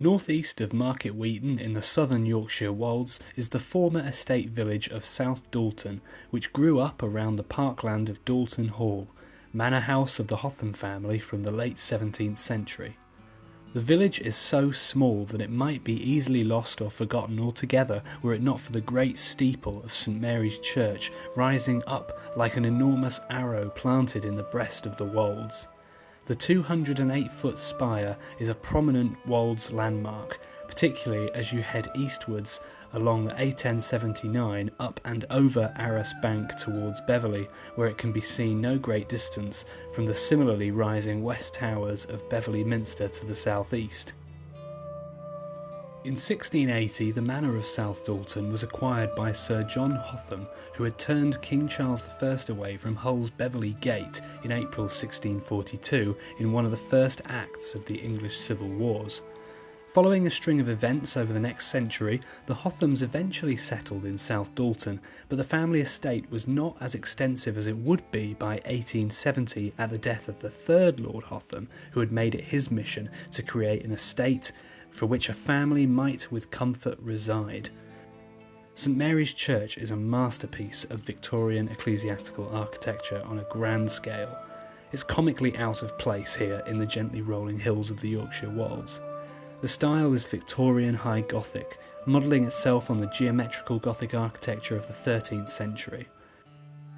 Northeast of Market Wheaton in the southern Yorkshire Wolds is the former estate village of South Dalton, which grew up around the parkland of Dalton Hall, manor house of the Hotham family from the late 17th century. The village is so small that it might be easily lost or forgotten altogether were it not for the great steeple of St Mary's Church rising up like an enormous arrow planted in the breast of the Wolds. The 208-foot spire is a prominent Wolds landmark, particularly as you head eastwards along the A1079 up and over Arras Bank towards Beverley, where it can be seen no great distance from the similarly rising west towers of Beverley Minster to the southeast. In 1680, the manor of South Dalton was acquired by Sir John Hotham, who had turned King Charles I away from Hull's Beverley Gate in April 1642 in one of the first acts of the English Civil Wars. Following a string of events over the next century, the Hothams eventually settled in South Dalton, but the family estate was not as extensive as it would be by 1870 at the death of the third Lord Hotham, who had made it his mission to create an estate for which a family might with comfort reside. St Mary's Church is a masterpiece of Victorian ecclesiastical architecture on a grand scale. It's comically out of place here in the gently rolling hills of the Yorkshire Wolds. The style is Victorian High Gothic, modelling itself on the geometrical Gothic architecture of the 13th century.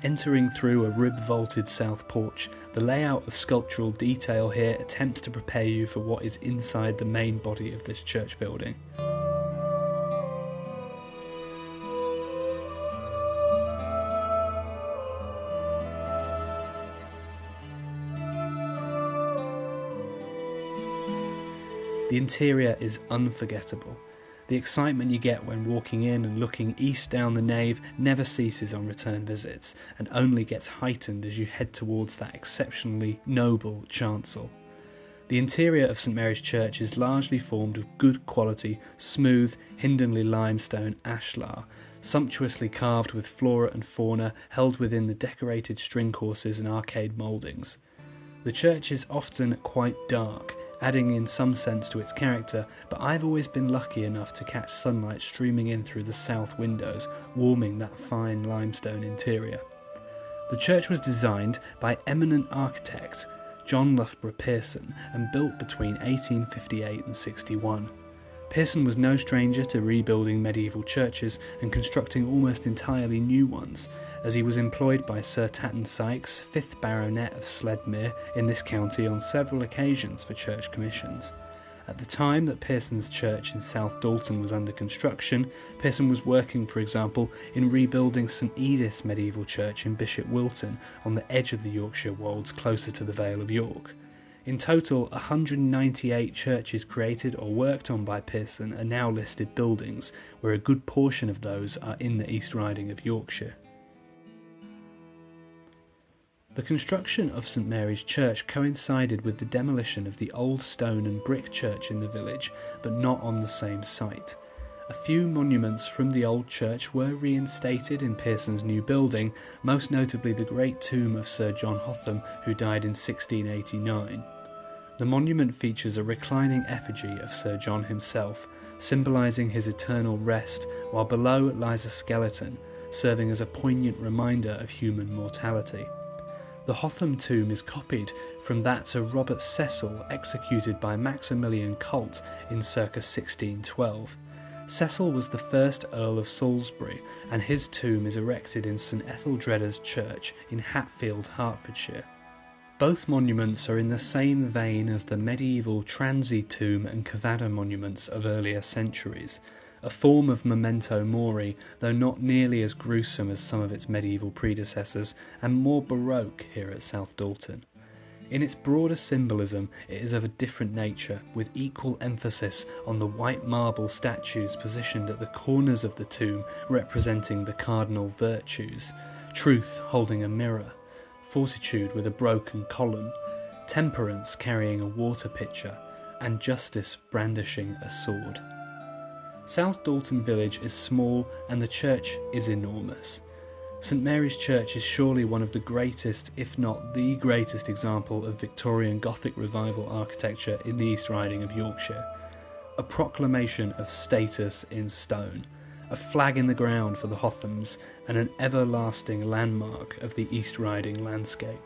Entering through a rib-vaulted south porch, the layout of sculptural detail here attempts to prepare you for what is inside the main body of this church building. The interior is unforgettable. The excitement you get when walking in and looking east down the nave never ceases on return visits, and only gets heightened as you head towards that exceptionally noble chancel. The interior of St Mary's Church is largely formed of good quality, smooth Hindonley limestone ashlar, sumptuously carved with flora and fauna held within the decorated string courses and arcade mouldings. The church is often quite dark, adding in some sense to its character, but I've always been lucky enough to catch sunlight streaming in through the south windows, warming that fine limestone interior. The church was designed by eminent architect John Loughborough Pearson and built between 1858 and 61. Pearson was no stranger to rebuilding medieval churches and constructing almost entirely new ones, as he was employed by Sir Tatton Sykes, 5th Baronet of Sledmere, in this county on several occasions for church commissions. At the time that Pearson's church in South Dalton was under construction, Pearson was working, for example, in rebuilding St Edith's medieval church in Bishop Wilton, on the edge of the Yorkshire Wolds closer to the Vale of York. In total, 198 churches created or worked on by Pearson are now listed buildings, where a good portion of those are in the East Riding of Yorkshire. The construction of St Mary's Church coincided with the demolition of the old stone and brick church in the village, but not on the same site. A few monuments from the old church were reinstated in Pearson's new building, most notably the great tomb of Sir John Hotham, who died in 1689. The monument features a reclining effigy of Sir John himself, symbolising his eternal rest, while below lies a skeleton, serving as a poignant reminder of human mortality. The Hotham tomb is copied from that Sir Robert Cecil executed by Maximilian Colt in circa 1612. Cecil was the first Earl of Salisbury, and his tomb is erected in St Etheldreda's Church in Hatfield, Hertfordshire. Both monuments are in the same vein as the medieval Transy tomb and Cavada monuments of earlier centuries, a form of memento mori, though not nearly as gruesome as some of its medieval predecessors, and more baroque here at South Dalton. In its broader symbolism, it is of a different nature, with equal emphasis on the white marble statues positioned at the corners of the tomb representing the cardinal virtues: truth holding a mirror, fortitude with a broken column, temperance carrying a water pitcher, and justice brandishing a sword. South Dalton village is small and the church is enormous. St Mary's Church is surely one of the greatest, if not the greatest example of Victorian Gothic revival architecture in the East Riding of Yorkshire. a proclamation of status in stone, a flag in the ground for the Hothams, and an everlasting landmark of the East Riding landscape.